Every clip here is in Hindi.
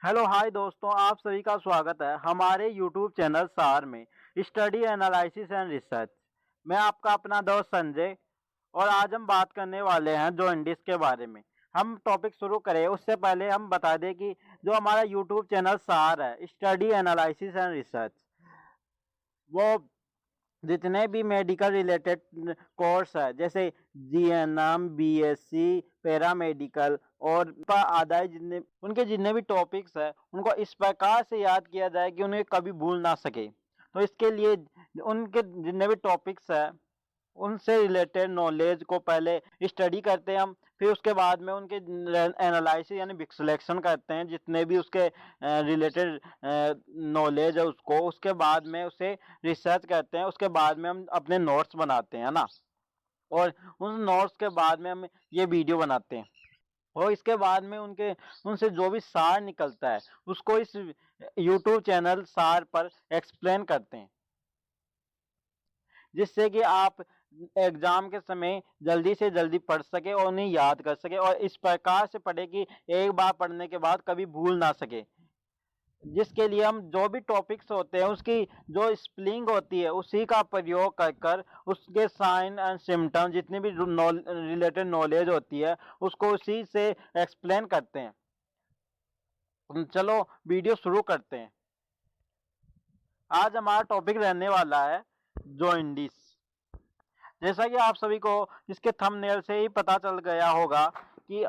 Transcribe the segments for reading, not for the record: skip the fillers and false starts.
हेलो हाय दोस्तों, आप सभी का स्वागत है हमारे यूट्यूब चैनल सार में स्टडी एनालिसिस एंड रिसर्च। मैं आपका अपना दोस्त संजय और आज हम बात करने वाले हैं जॉइंडिस के बारे में। हम टॉपिक शुरू करें उससे पहले हम बता दें कि जो हमारा यूट्यूब चैनल सार है स्टडी एनालिसिस एंड रिसर्च, वो जितने भी मेडिकल रिलेटेड कोर्स है जैसे जीएनएम, बीएससी, पैरामेडिकल और आदाय जितने उनके जितने भी टॉपिक्स है उनको इस प्रकार से याद किया जाए कि उन्हें कभी भूल ना सके। तो इसके लिए उनके जितने भी टॉपिक्स है उनसे रिलेटेड नॉलेज को पहले स्टडी करते हैं हम, फिर उसके बाद में उनके एनालिसिस यानी सिलेक्शन करते हैं जितने भी उसके रिलेटेड नॉलेज है उसको, उसके बाद में उसे रिसर्च करते हैं, उसके बाद में हम अपने नोट्स बनाते हैं ना, और उन नोट्स के बाद में हम ये वीडियो बनाते हैं और इसके बाद में उनके उनसे जो भी सार निकलता है उसको इस यूट्यूब चैनल सार पर एक्सप्लेन करते हैं, जिससे कि आप एग्जाम के समय जल्दी से जल्दी पढ़ सके और उन्हें याद कर सके और इस प्रकार से पढ़े कि एक बार पढ़ने के बाद कभी भूल ना सके। जिसके लिए हम जो भी टॉपिक्स होते हैं उसकी जो स्पेलिंग होती है उसी का प्रयोग कर कर उसके साइन एंड सिम्टम जितनी भी रिलेटेड नॉलेज होती है उसको उसी से एक्सप्लेन करते हैं। चलो वीडियो शुरू करते हैं। आज हमारा टॉपिक रहने वाला है जॉइंडिस। जैसा कि आप सभी को इसके थंबनेल से ही पता चल गया होगा कि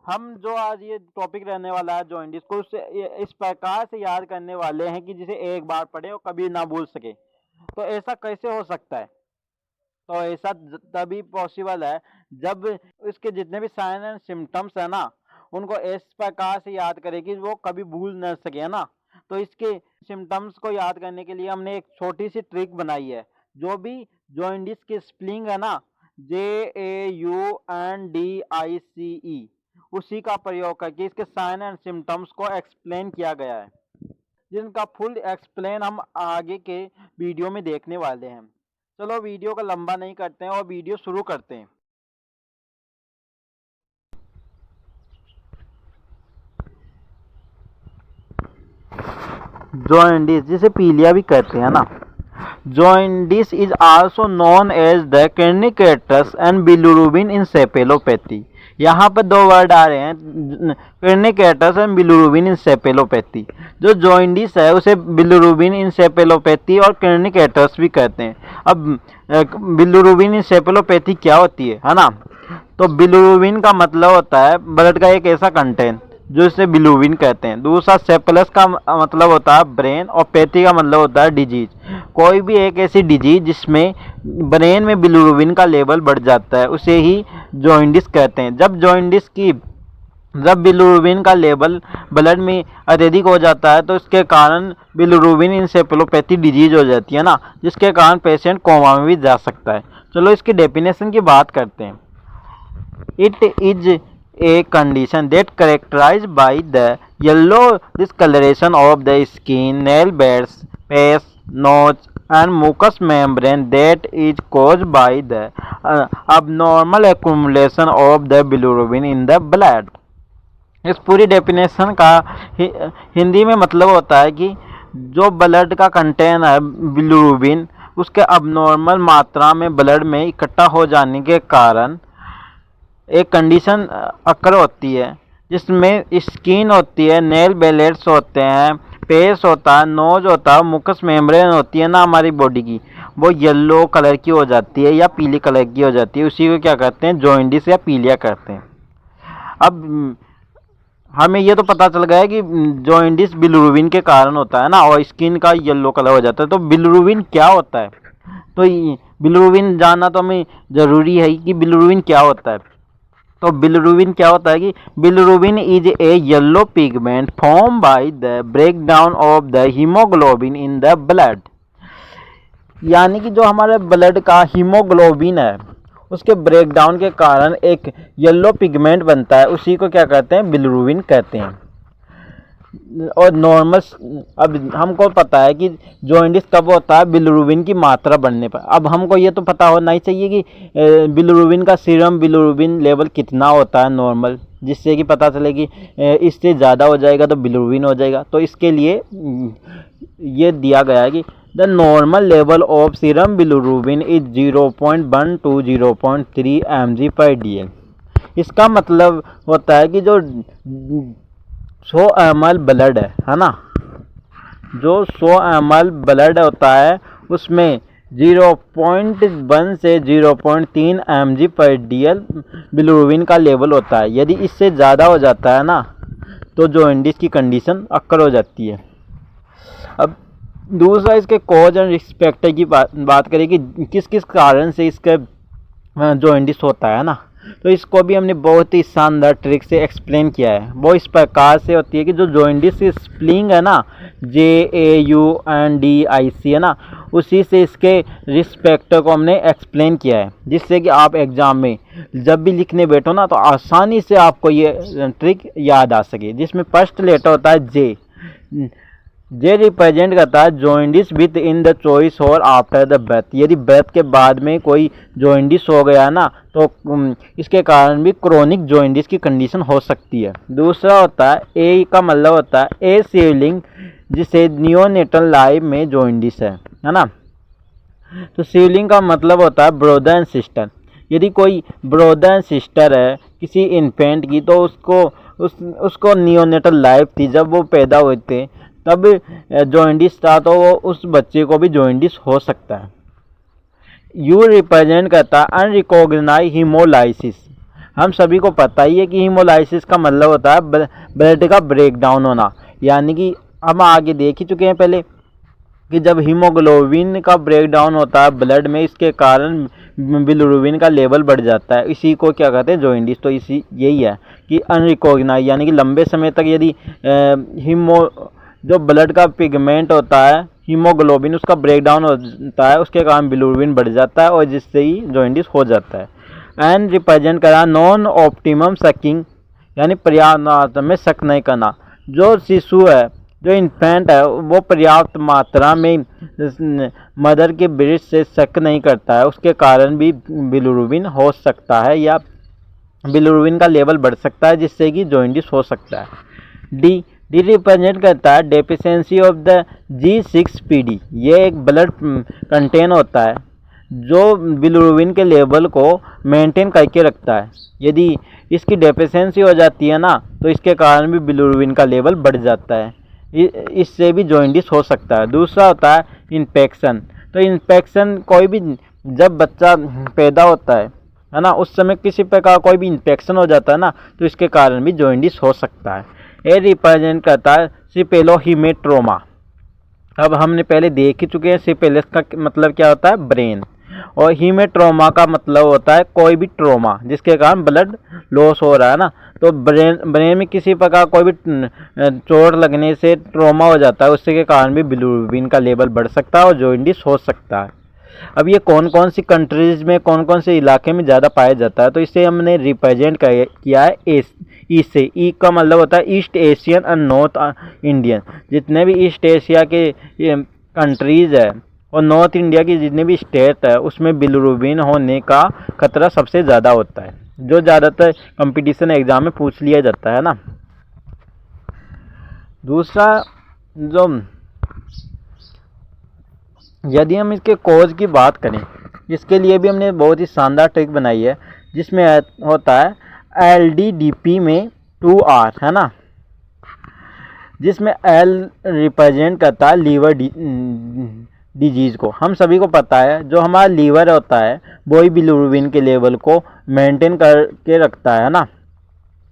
हम जो आज ये टॉपिक रहने वाला है जॉइंडिस को इस प्रकार से याद करने वाले हैं कि जिसे एक बार पढ़े और कभी ना भूल सके। तो ऐसा कैसे हो सकता है? तो ऐसा तभी पॉसिबल है जब इसके जितने भी साइन एंड सिम्टम्स है ना उनको इस प्रकार से याद करें कि वो कभी भूल न सके, है ना। तो इसके सिम्टम्स को याद करने के लिए हमने एक छोटी सी ट्रिक बनाई है। जो भी जॉइंडिस की स्पेलिंग है ना, JAUNDICE, उसी का प्रयोग करके इसके साइन एंड सिम्टम्स को एक्सप्लेन किया गया है, जिनका फुल एक्सप्लेन हम आगे के वीडियो में देखने वाले हैं। चलो वीडियो को लंबा नहीं करते हैं और वीडियो शुरू करते हैं। जॉइंडिस जिसे पीलिया भी कहते हैं ना, jaundice is also known as the kernicterus and bilirubin encephalopathy. यहाँ पर दो वर्ड आ रहे हैं, कर्निकेटस एंड बिलिरुबिन इंसेफेलोपैथी। जो जॉइंडिस है उसे बिलिरुबिन इंसेफेलोपैथी और कर्निकेटस भी कहते हैं। अब बिलिरुबिन इंसेफेलोपैथी क्या होती है ना। तो बिलिरुबिन का मतलब होता है ब्लड का एक ऐसा कंटेंट जो इसे बिलिरुबिन कहते हैं। दूसरा सेपलस का मतलब होता है ब्रेन और पैथी का मतलब होता है डिजीज। कोई भी एक ऐसी डिजीज जिसमें ब्रेन में बिलिरुबिन का लेवल बढ़ जाता है उसे ही जॉइंडिस कहते हैं। जब बिलिरुबिन का लेवल ब्लड में अत्यधिक हो जाता है तो इसके कारण बिलिरुबिन इंसेफेलोपैथी डिजीज हो जाती है ना, जिसके कारण पेशेंट कोमा में भी जा सकता है। चलो इसकी डेफिनेशन की बात करते हैं। It is a condition that characterized by the yellow discoloration of the skin, nail beds, face, nose and mucous membrane that is caused by the abnormal accumulation of the bilirubin in the blood। इस पूरी डेफिनेशन का हिंदी में मतलब होता है कि जो ब्लड का कंटेन है बिलिरुबिन उसके अबनॉर्मल मात्रा में ब्लड में इकट्ठा हो जाने के कारण एक कंडीशन अकर होती है जिसमें स्किन होती है, नेल बेलेट्स होते हैं, फेस होता है, नोज होता है, मुकस मेम्ब्रेन होती है ना हमारी बॉडी की, वो येलो कलर की हो जाती है या पीली कलर की हो जाती है। उसी को क्या कहते हैं? जॉइंडिस या पीलिया कहते हैं। अब हमें ये तो पता चल गया है कि जॉइंडिस बिलिरुबिन के कारण होता है ना और स्किन का येलो कलर हो जाता है। तो बिलिरुबिन क्या होता है? तो बिलिरुबिन जानना तो हमें ज़रूरी है कि बिलिरुबिन क्या होता है। तो बिलिरुबिन क्या होता है कि bilirubin is a yellow pigment form by the breakdown of the haemoglobin in the blood. यानी कि जो हमारे ब्लड का हीमोग्लोबिन है उसके ब्रेकडाउन के कारण एक येलो पिगमेंट बनता है, उसी को क्या कहते हैं? बिलिरुबिन कहते हैं। और नॉर्मल, अब हमको पता है कि जॉइंडिस कब होता है, बिलिरुबिन की मात्रा बढ़ने पर। अब हमको ये तो पता होना ही चाहिए कि बिलिरुबिन का सीरम बिलिरुबिन लेवल कितना होता है नॉर्मल, जिससे कि पता चले कि इससे ज़्यादा हो जाएगा तो बिलिरुबिन हो जाएगा। तो इसके लिए ये दिया गया है कि the normal level of serum bilirubin is 0.1 to 0.3 mg/dl। इसका मतलब होता है कि जो 100 ml ब्लड है ना, जो 100 ml ब्लड होता है उसमें 0.1 से 0.3 mg/dl बिलिरुबिन का लेवल होता है। यदि इससे ज़्यादा हो जाता है ना तो जॉइंडिस की कंडीशन अक्कर हो जाती है। अब दूसरा इसके कॉज एंड रिस्क फैक्टर की बात करें कि किस किस कारण से इसका जॉइंडिस होता है ना, तो इसको भी हमने बहुत ही शानदार ट्रिक से एक्सप्लेन किया है। वो इस प्रकार से होती है कि जो जॉइंडिस की स्प्लिंग है ना, JAUNDIC है ना, उसी से इसके रिस्क फैक्टर को हमने एक्सप्लेन किया है, जिससे कि आप एग्ज़ाम में जब भी लिखने बैठो ना तो आसानी से आपको ये ट्रिक याद आ सके। जिसमें फर्स्ट लेटर होता है जे रिप्रेजेंट करता है jaundice with in the choice और आफ्टर द बर्थ। यदि बर्थ के बाद में कोई जॉइंडिस हो गया ना तो इसके कारण भी क्रोनिक जॉइंडिस की कंडीशन हो सकती है। दूसरा होता है ए का मतलब होता है ए सिवलिंग, जिसे नियोनेटल लाइफ में जॉइंडिस है ना। तो सिवलिंग का मतलब होता है ब्रदर एंड सिस्टर। यदि कोई ब्रदर एंड सिस्टर है किसी इन्फेंट की तो उसको नियोनेटल लाइफ थी, जब वो पैदा हुए थे तब जॉइंडिस था, तो वो उस बच्चे को भी जॉइंडिस हो सकता है। यू रिप्रेजेंट करता है अनरिकॉग्नाइज्ड हीमोलाइसिस। हम सभी को पता ही है कि हीमोलाइसिस का मतलब होता है ब्लड का ब्रेकडाउन होना। यानी कि हम आगे देख ही चुके हैं पहले कि जब हीमोग्लोबिन का ब्रेकडाउन होता है ब्लड में, इसके कारण बिलिरुबिन का लेवल बढ़ जाता है। इसी को क्या कहते हैं, जॉइंडिस। तो इसी यही है कि अनरिकॉग्नाइज्ड, यानी कि लंबे समय तक यदि जो ब्लड का पिगमेंट होता है हीमोग्लोबिन, उसका ब्रेकडाउन होता है, उसके कारण बिलिरुबिन बढ़ जाता है और जिससे ही जॉइंडिस हो जाता है। एंड रिप्रेजेंट करा नॉन ऑप्टिमम सकिंग, यानी पर्याप्त मात्रा में सक नहीं करना। जो शिशु है, जो इन्फेंट है, वो पर्याप्त मात्रा में मदर के ब्रेस्ट से सक नहीं करता है, उसके कारण भी बिलिरुबिन हो सकता है या बिलिरुबिन का लेवल बढ़ सकता है, जिससे कि जॉइंडिस हो सकता है। डी रिप्रेजेंट करता है डेफिशिएंसी ऑफ द G6PD। ये एक ब्लड कंटेन होता है जो बिलिरुबिन के लेवल को मेंटेन करके रखता है। यदि इसकी डेफिशिएंसी हो जाती है ना तो इसके कारण भी बिलिरुबिन का लेवल बढ़ जाता है, इससे भी जॉइंडिस हो सकता है। दूसरा होता है इन्फेक्शन। तो इन्फेक्शन कोई भी, जब बच्चा पैदा होता है ना, उस समय किसी प्रकार कोई भी इन्फेक्शन हो जाता है ना तो इसके कारण भी जॉइंडिस हो सकता है। ए रिप्रेजेंट करता है सिपेलोहीमेट्रोमा। अब हमने पहले देख ही चुके हैं सिपेलस का मतलब क्या होता है, ब्रेन, और हीमेट्रोमा का मतलब होता है कोई भी ट्रोमा जिसके कारण ब्लड लॉस हो रहा है ना। तो ब्रेन में किसी प्रकार कोई भी चोट लगने से ट्रोमा हो जाता है, उसके कारण भी बिलिरुबिन का लेवल बढ़ सकता है और जॉइंडिस हो सकता है। अब ये कौन कौन सी कंट्रीज़ में, कौन कौन से इलाके में ज़्यादा पाया जाता है, तो इसे हमने रिप्रेजेंट किया है ई से। ई का मतलब होता है ईस्ट एशियन और नॉर्थ इंडियन। जितने भी ईस्ट एशिया के कंट्रीज़ है और नॉर्थ इंडिया की जितने भी स्टेट है, उसमें बिलिरुबिन होने का खतरा सबसे ज़्यादा होता है, जो ज़्यादातर कंपटीशन एग्ज़ाम में पूछ लिया जाता है ना। दूसरा, जो यदि हम इसके कॉज की बात करें, इसके लिए भी हमने बहुत ही शानदार ट्रिक बनाई है, जिसमें होता है LDDP में 2R है ना, जिसमें L रिप्रेजेंट करता है लीवर डिजीज़ को। हम सभी को पता है जो हमारा लीवर होता है वही बिलिरुबिन के लेवल को मेंटेन करके रखता है ना।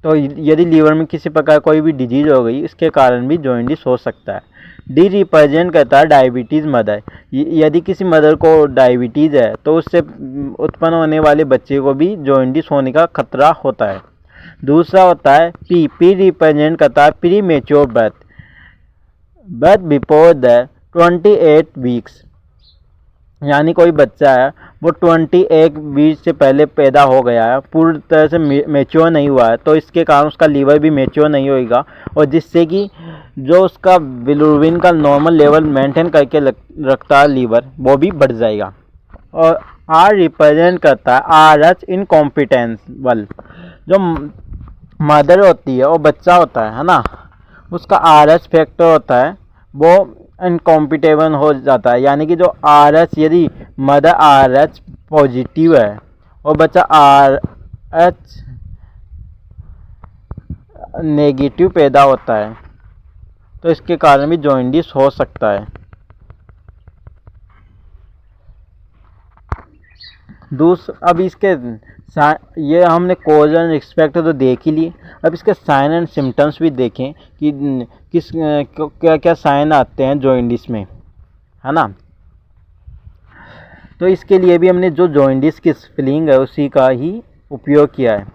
तो यदि लीवर में किसी प्रकार कोई भी डिजीज़ हो गई, इसके कारण भी जॉइंडिस हो सकता है। डी रिप्रेजेंट करता है डायबिटीज़ मदर। यदि किसी मदर को डायबिटीज़ है तो उससे उत्पन्न होने वाले बच्चे को भी जॉइंडिस होने का खतरा होता है। दूसरा होता है पी रिप्रेजेंट करता है pre mature birth before the 28 weeks. यानी कोई बच्चा है वो 28 वीक से पहले पैदा हो गया है, पूरी तरह से मेच्योर नहीं हुआ है, तो इसके कारण उसका लीवर भी मेच्योर नहीं होगा और जिससे कि जो उसका बिलिरुबिन का नॉर्मल लेवल मेंटेन करके रखता है लीवर, वो भी बढ़ जाएगा। और आर रिप्रेजेंट करता है आर एच इनकॉम्पिटेंबल। जो मदर होती है और बच्चा होता है ना, उसका आर एच फैक्टर होता है वो इनकॉम्पिटेबल हो जाता है। यानी कि जो आर एच, यदि मदर आर एच पॉजिटिव है और बच्चा आर एच नेगेटिव पैदा होता है तो इसके कारण भी जॉइंटिस हो सकता है। अब इसके ये हमने कॉज एंड रिस्पेक्ट तो देख ही लिए। अब इसके साइन एंड सिम्टम्स भी देखें कि क्या क्या साइन आते हैं जॉइंटिस में, है ना। तो इसके लिए भी हमने जो जॉइंटिस की स्पेलिंग है उसी का ही उपयोग किया है।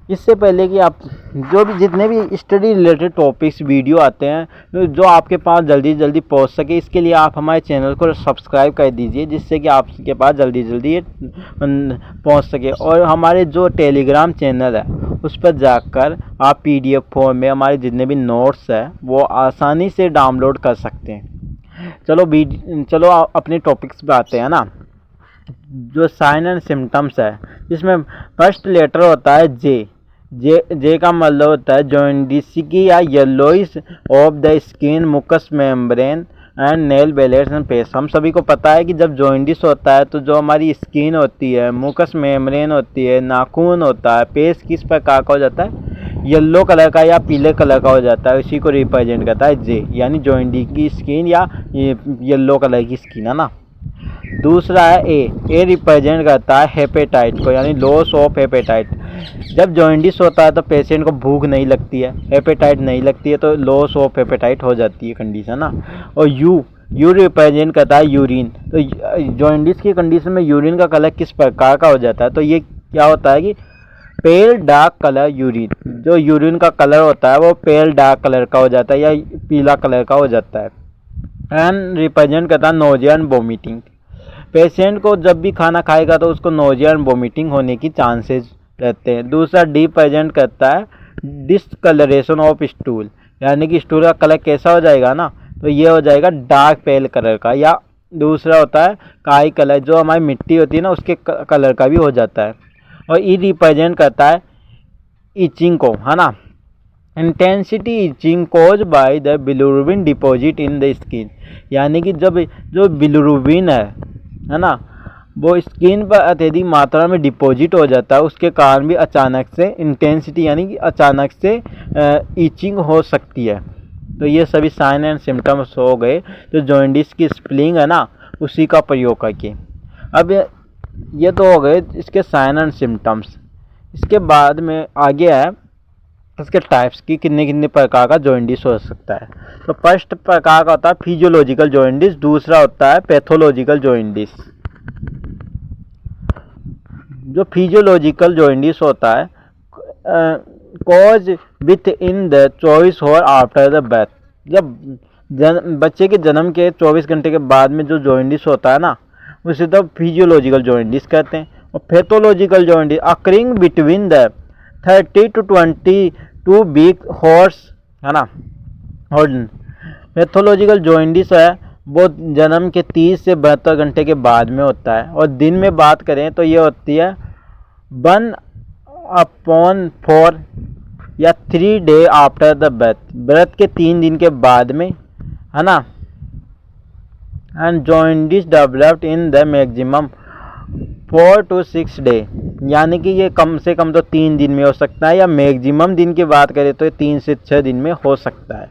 इससे पहले कि आप जो भी जितने भी स्टडी रिलेटेड टॉपिक्स वीडियो आते हैं जो आपके पास जल्दी पहुंच सके, इसके लिए आप हमारे चैनल को सब्सक्राइब कर दीजिए, जिससे कि आपके पास जल्दी ये पहुंच सके। और हमारे जो टेलीग्राम चैनल है उस पर जाकर आप PDF फॉर्म में हमारे जितने भी नोट्स हैं वो आसानी से डाउनलोड कर सकते हैं। चलो अपने टॉपिक्स पे आते हैं ना। जो साइन एंड सिम्टम्स है, जिसमें फर्स्ट लेटर होता है जे का मतलब होता है जॉइंटिस की या yellowish of the skin, mucous membrane and nail beds and paste. हम सभी को पता है कि जब जॉइंटिस होता है तो जो हमारी स्किन होती है, मुकस मेम्ब्रेन होती है, नाखून होता है, पेस्ट किस प्रकार का हो जाता है, येलो कलर का या पीले कलर का हो जाता है। उसी को रिप्रेजेंट करता है जे, यानी जॉइंटिस की स्किन या येलो कलर की स्किन, है ना। दूसरा है ए रिप्रेजेंट करता है हेपेटाइट को, यानी लॉस ऑफ हेपेटाइट। जब जॉइंटिस होता है तो पेशेंट को भूख नहीं लगती है, हेपेटाइट नहीं लगती है, तो लॉस ऑफ हेपेटाइट हो जाती है कंडीशन ना। और यू रिप्रेजेंट करता है यूरिन। तो जॉइंटिस की कंडीशन में यूरिन का कलर किस प्रकार का हो जाता है, तो ये क्या होता है कि पेल डार्क कलर यूरिन। जो यूरिन का कलर होता है वो पेल डार्क कलर का हो जाता है या पीला कलर का हो जाता है। एंड रिप्रेजेंट करता है नोजिया एंड वोमिटिंग। पेशेंट को जब भी खाना खाएगा तो उसको नोजिया एंड वोमिटिंग होने की चांसेस रहते हैं। दूसरा डी प्रेजेंट करता है डिसकलरेशन ऑफ स्टूल, यानी कि स्टूल का कलर कैसा हो जाएगा ना, तो ये हो जाएगा डार्क पेल कलर का। या दूसरा होता है काई कलर, जो हमारी मिट्टी होती है ना उसके कलर का भी हो जाता है। और ई रिप्रेजेंट करता है इचिंग को, है ना। Intensity itching cause by the bilirubin deposit in the skin, यानी कि जब जो बिलिरुबिन है ना वो स्किन पर अत्यधिक मात्रा में डिपॉजिट हो जाता है, उसके कारण भी अचानक से इंटेंसिटी यानी कि अचानक से इचिंग हो सकती है। तो ये सभी साइन एंड सिम्टम्स हो गए जो जॉइंटिस की स्पेलिंग है ना उसी का प्रयोग करके। अब ये तो हो गए इसके साइन एंड सिम्टम्स। इसके बाद में आगे है इसके टाइप्स की, कितने प्रकार का जॉइंटिस हो सकता है। तो फर्स्ट प्रकार का होता है फिजियोलॉजिकल जॉइंटिस, दूसरा होता है पैथोलॉजिकल जॉइंटिस। जो फिजियोलॉजिकल जॉइंटिस होता है cause with in the 24 hour after the birth. जब बच्चे के जन्म के 24 घंटे के बाद में जो जॉइंटिस होता है ना उसे तो फिजियोलॉजिकल जॉइंटिस कहते हैं। और pathological jaundice occurring between the 30 to 22 week hours, है ना। और पैथोलॉजिकल जॉइंटिस है वो जन्म के 30 से 72 घंटे के बाद में होता है। और दिन में बात करें तो ये होती है 1/4 या 3 डे आफ्टर द बर्थ के 3 दिन के बाद में, है ना। And jaundice developed in the maximum 4 to 6 day, यानी कि ये कम से कम तो 3 दिन में हो सकता है, या मैक्सिमम दिन की बात करें तो 3 से 6 दिन में हो सकता है।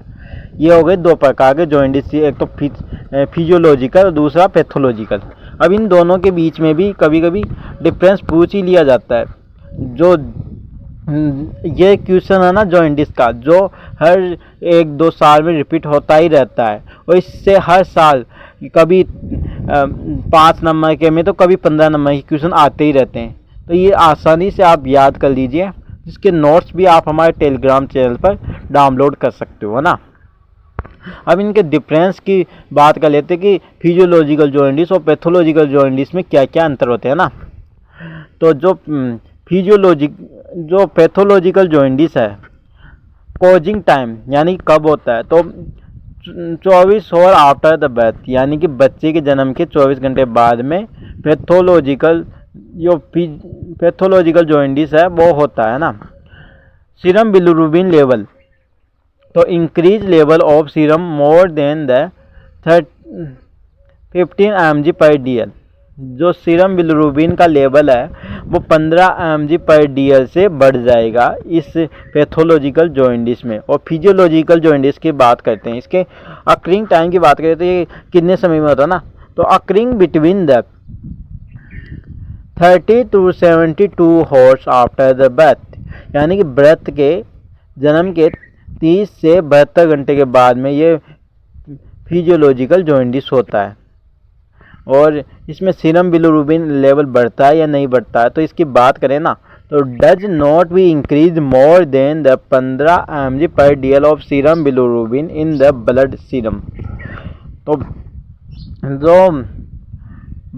ये हो गए दो प्रकार के जॉइंटिस, एक तो फिजियोलॉजिकल और दूसरा पैथोलॉजिकल। अब इन दोनों के बीच में भी कभी कभी डिफरेंस पूछ ही लिया जाता है। जो ये क्वेश्चन है ना जॉइंटिस का, जो हर 1-2 साल में रिपीट होता ही रहता है, और इससे हर साल कभी 5 नंबर के में तो कभी 15 नंबर के क्वेश्चन आते ही रहते हैं। तो ये आसानी से आप याद कर लीजिए, इसके नोट्स भी आप हमारे टेलीग्राम चैनल पर डाउनलोड कर सकते हो ना। अब इनके डिफरेंस की बात कर लेते हैं कि फिजियोलॉजिकल जॉइंटिस और पैथोलॉजिकल जॉइंटिस में क्या क्या अंतर होते हैं ना। तो जो पैथोलॉजिकल जॉइंटिस है, कोजिंग टाइम यानी कब होता है, तो 24 आवर आफ्टर द बर्थ, यानी कि बच्चे के जन्म के 24 घंटे बाद में पैथोलॉजिकल जॉइंडिस है वो होता है ना। सीरम बिलिरुबिन लेवल, तो increase level of serum more than the 15 mg/dl, जो सीरम बिलिरुबिन का लेवल है वो 15 mg/dl से बढ़ जाएगा इस पैथोलॉजिकल जॉइंडिस में। और फिजियोलॉजिकल जॉइंडिस की बात करते हैं, इसके अक्रिंग टाइम की बात करें तो ये कितने समय में होता है ना, तो occurring between the 30 to 72 horse after the birth, यानी कि बर्थ के जन्म के 30 से 72 घंटे के बाद में ये फिजियोलॉजिकल जॉइंडिस होता है। और इसमें सीरम बिलिरुबिन लेवल बढ़ता है या नहीं बढ़ता है, तो इसकी बात करें ना, तो does not be increase more than the 15 mg/dl of serum bilirubin in the blood serum. तो जो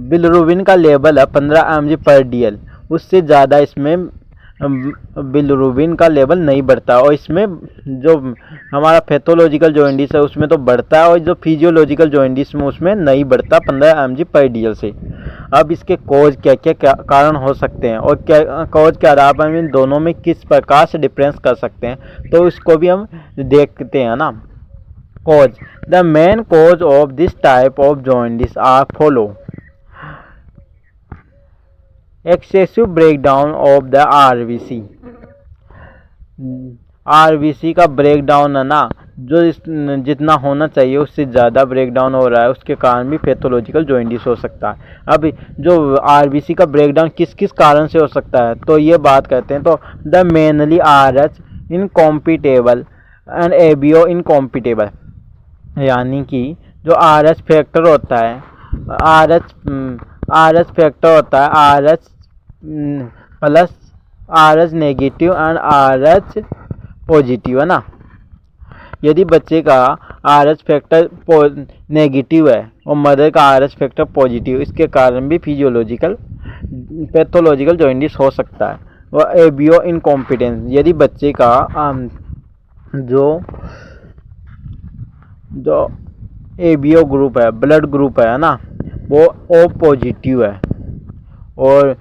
बिलिरुबिन का लेवल है 15 mg/dl, उससे ज़्यादा इसमें बिलिरुबिन का लेवल नहीं बढ़ता। और इसमें जो हमारा पैथोलॉजिकल जॉइंडिस है उसमें तो बढ़ता है, और जो फिजियोलॉजिकल जॉइंडिस में उसमें नहीं बढ़ता 15 mg/dl से। अब इसके कॉज क्या कारण हो सकते हैं, और क्या कॉज के आधार पर हम इन दोनों में किस प्रकार से डिफरेंस कर सकते हैं, तो इसको भी हम देखते हैं ना। Cause, the main cause of this type of jaundice are follow: excessive breakdown of the RBC, RBC का ब्रेकडाउन है ना, जो जितना होना चाहिए उससे ज़्यादा ब्रेकडाउन हो रहा है, उसके कारण भी पैथोलॉजिकल जॉइंडिस हो सकता है। अब जो आरबीसी का ब्रेकडाउन किस किस कारण से हो सकता है, तो ये बात करते हैं। तो the mainly Rh incompatible and ABO incompatible, यानी कि जो आरएच फैक्टर होता है, आरएच फैक्टर होता है RH plus, RH negative and RH positive, है ना। यदि बच्चे का आरएच फैक्टर नेगेटिव है और मदर का आरएच फैक्टर पॉजिटिव, इसके कारण भी फिजियोलॉजिकल पैथोलॉजिकल जॉइंडिस हो सकता है। और एबीओ इनकॉम्पिटेंस, यदि बच्चे का जो एबीओ ग्रुप है, ब्लड ग्रुप है ना, वो ओ पॉजिटिव है, और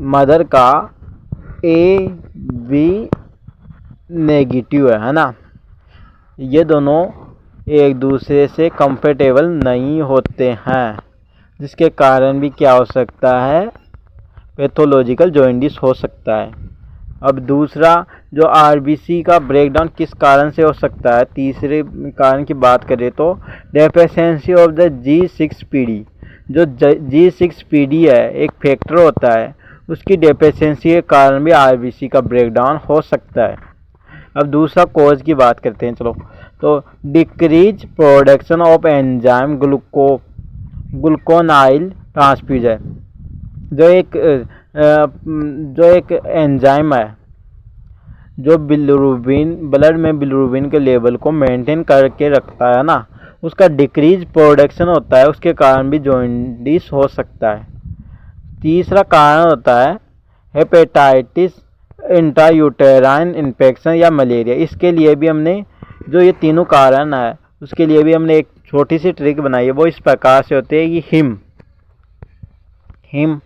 मदर का ए बी नेगेटिव है ना, ये दोनों एक दूसरे से कंफर्टेबल नहीं होते हैं, जिसके कारण भी क्या हो सकता है, पैथोलॉजिकल जॉइंडिस हो सकता है। अब दूसरा, जो आरबीसी का ब्रेकडाउन किस कारण से हो सकता है, तीसरे कारण की बात करें तो डेफिशिएंसी ऑफ द G6PD, जो G6PD है एक फैक्टर होता है, उसकी डेफिशिएंसी के कारण भी आरबीसी का ब्रेकडाउन हो सकता है। अब दूसरा कॉज की बात करते हैं, चलो, तो डिक्रीज प्रोडक्शन ऑफ एंजाइम ग्लूकोनाइल ट्रांसफ्यूजर, जो एक एंजाइम है जो ब्लड में बिलिरुबिन के लेवल को मेंटेन करके रखता है ना, उसका डिक्रीज प्रोडक्शन होता है, उसके कारण भी जॉइंडिस हो सकता है। तीसरा कारण होता है हेपेटाइटिस, इंट्रायूटेराइन इन्फेक्शन या मलेरिया। इसके लिए भी हमने, जो ये तीनों कारण है उसके लिए भी हमने एक छोटी सी ट्रिक बनाई है, वो इस प्रकार से होती है कि हिम,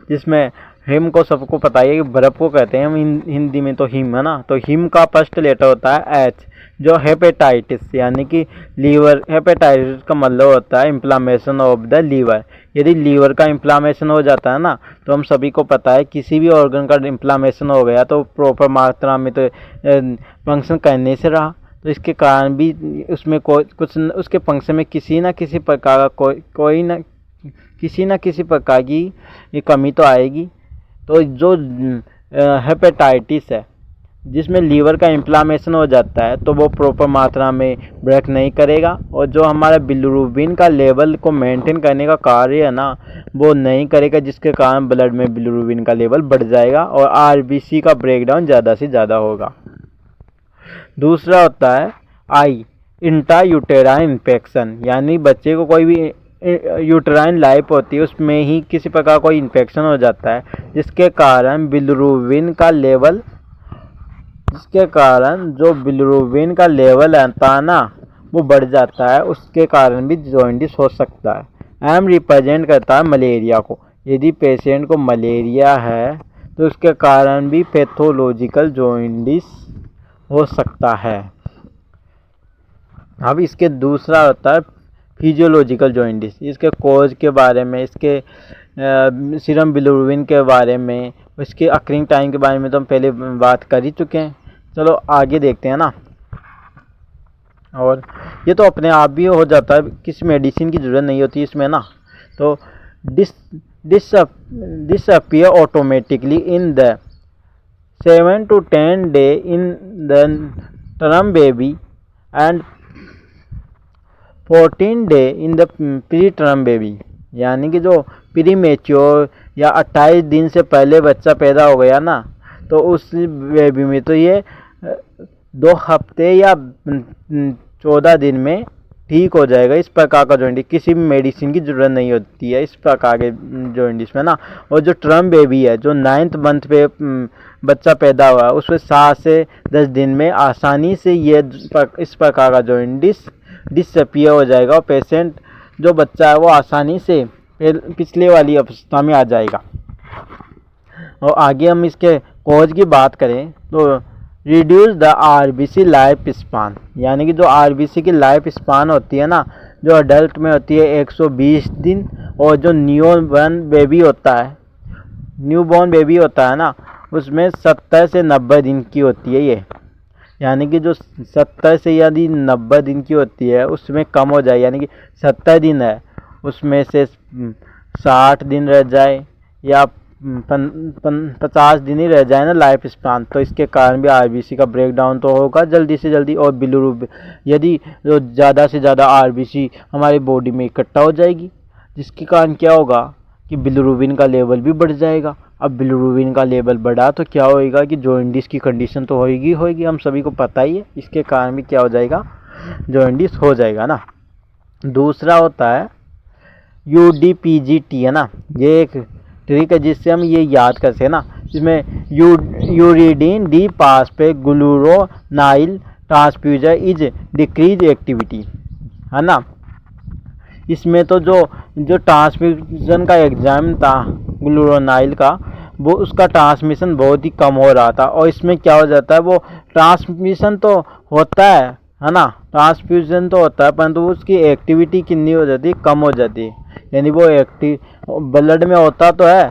जिसमें हिम को सबको पता है कि बर्फ को कहते हैं हम हिंदी में, तो हिम है ना, तो हिम का फर्स्ट लेटर होता है एच, जो हेपेटाइटिस यानी कि लीवर, हेपेटाइटिस का मतलब होता है इन्फ्लामेशन ऑफ द लीवर। यदि लीवर का इन्फ्लामेशन हो जाता है ना, तो हम सभी को पता है किसी भी ऑर्गन का इन्फ्लामेशन हो गया तो प्रॉपर मात्रा में तो फंक्शन करने से रहा, तो इसके कारण भी उसमें कुछ उसके फंक्शन में किसी ना किसी प्रकार का किसी न किसी प्रकार की ये कमी तो आएगी। तो जो हेपेटाइटिस है जिसमें लीवर का इन्फ्लामेशन हो जाता है, तो वो प्रॉपर मात्रा में ब्रेक नहीं करेगा, और जो हमारा बिलिरुबिन का लेवल को मेंटेन करने का कार्य है ना, वो नहीं करेगा, जिसके कारण ब्लड में बिलिरुबिन का लेवल बढ़ जाएगा और आरबीसी का ब्रेकडाउन ज़्यादा से ज़्यादा होगा। दूसरा होता है आई, इंट्रायूटेराइन इन्फेक्शन, यानी बच्चे को कोई भी यूटेराइन लाइफ होती है उसमें ही किसी प्रकार कोई इन्फेक्शन हो जाता है, जिसके कारण बिलिरुबिन का लेवल जिसके कारण जो बिलिरुबिन का लेवल है ना वो बढ़ जाता है, उसके कारण भी जॉइंटिस हो सकता है। एम रिप्रेजेंट करता है मलेरिया को। यदि पेशेंट को मलेरिया है तो उसके कारण भी पैथोलॉजिकल जॉइंटिस हो सकता है। अब इसके दूसरा होता है फिजियोलॉजिकल जॉइंटिस। इसके कॉज के बारे में, इसके सीरम बिलिरुबिन के बारे में, इसके अकरिंग टाइम के बारे में तो हम पहले बात कर ही चुके हैं। चलो आगे देखते हैं ना। और ये तो अपने आप भी हो जाता है, किसी मेडिसिन की ज़रूरत नहीं होती इसमें ना। तो disappear automatically in the 7 to 10 day in the term baby and 14 day in the pre-term baby। यानी कि जो प्री मेच्योर या 28 दिन से पहले बच्चा पैदा हो गया ना, तो उस बेबी में तो ये 2 हफ्ते या 14 दिन में ठीक हो जाएगा। इस प्रकार का जॉइंटिस किसी भी मेडिसिन की ज़रूरत नहीं होती है इस प्रकार के जॉइंटिस में ना। और जो टर्म बेबी है, जो 9th मंथ पे बच्चा पैदा हुआ है, उसमें 7 से 10 दिन में आसानी से ये इस प्रकार का जॉइंटिस डिसअपियर हो जाएगा और पेशेंट जो बच्चा है वो आसानी से पिछले वाली अवस्था में आ जाएगा। और आगे हम इसके कॉज की बात करें तो reduce the RBC life span, यानी कि जो आरबीसी की लाइफ स्पान होती है ना, जो अडल्ट में होती है 120 दिन, और जो न्यूबॉर्न बेबी होता है ना, उसमें 70 से 90 दिन की होती है ये। यानी कि जो 70 से यदि 90 दिन की होती है उसमें कम हो जाए, यानी कि 70 दिन है उसमें से 60 दिन रह जाए या 50 दिन ही रह जाए ना लाइफ स्पान, तो इसके कारण भी आरबीसी का ब्रेकडाउन तो होगा जल्दी से जल्दी। और बिलिरुबिन, यदि जो ज़्यादा से ज़्यादा आरबीसी हमारी बॉडी में इकट्ठा हो जाएगी, जिसके कारण क्या होगा कि बिलिरुबिन का लेवल भी बढ़ जाएगा। अब बिलिरुबिन का लेवल बढ़ा तो क्या होएगा कि जॉइंटिस की कंडीशन तो होगी, हम सभी को पता ही है। इसके कारण भी क्या हो जाएगा, जॉइंटिस हो जाएगा ना। दूसरा होता है यूडीपीजीटी है ना, ये एक ट्रिक है जिससे हम ये याद करते हैं ना, जिसमें यूरिडीन डी पास पे ग्लूरोनाइल ट्रांसफ्यूजर इज डिक्रीज एक्टिविटी है ना। इसमें तो जो ट्रांसफ्यूजन का एग्जाम था ग्लूरोनाइल का, वो उसका ट्रांसमिशन बहुत ही कम हो रहा था। और इसमें क्या हो जाता है, वो ट्रांसमिशन तो होता है ना, ट्रांसफ्यूजन तो होता है, परंतु उसकी एक्टिविटी कितनी हो जाती है, कम हो जाती है। यानी वो एक्टिव ब्लड में होता तो है,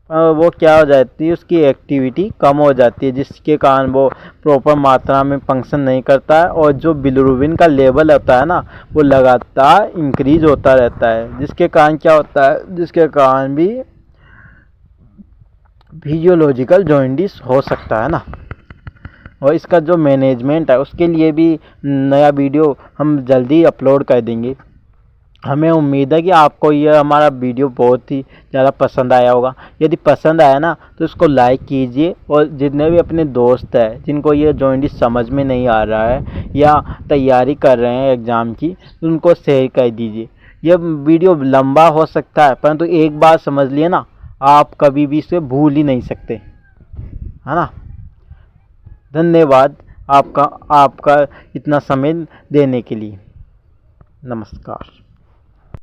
वो क्या हो जाती है, उसकी एक्टिविटी कम हो जाती है, जिसके कारण वो प्रॉपर मात्रा में फंक्शन नहीं करता है। और जो बिलिरुबिन का लेवल होता है ना, वो लगातार इंक्रीज होता रहता है, जिसके कारण क्या होता है, जिसके कारण भी फिजियोलॉजिकल जॉइंटिस हो सकता है ना। और इसका जो मैनेजमेंट है उसके लिए भी नया वीडियो हम जल्दी अपलोड कर देंगे। हमें उम्मीद है कि आपको यह हमारा वीडियो बहुत ही ज़्यादा पसंद आया होगा। यदि पसंद आया ना तो इसको लाइक कीजिए, और जितने भी अपने दोस्त हैं जिनको ये जॉइंटिस समझ में नहीं आ रहा है या तैयारी कर रहे हैं एग्ज़ाम की, उनको शेयर कर दीजिए। यह वीडियो लंबा हो सकता है, परंतु एक बार समझ लिए ना, आप कभी भी इसे भूल ही नहीं सकते, है ना। धन्यवाद आपका इतना समय देने के लिए। नमस्कार।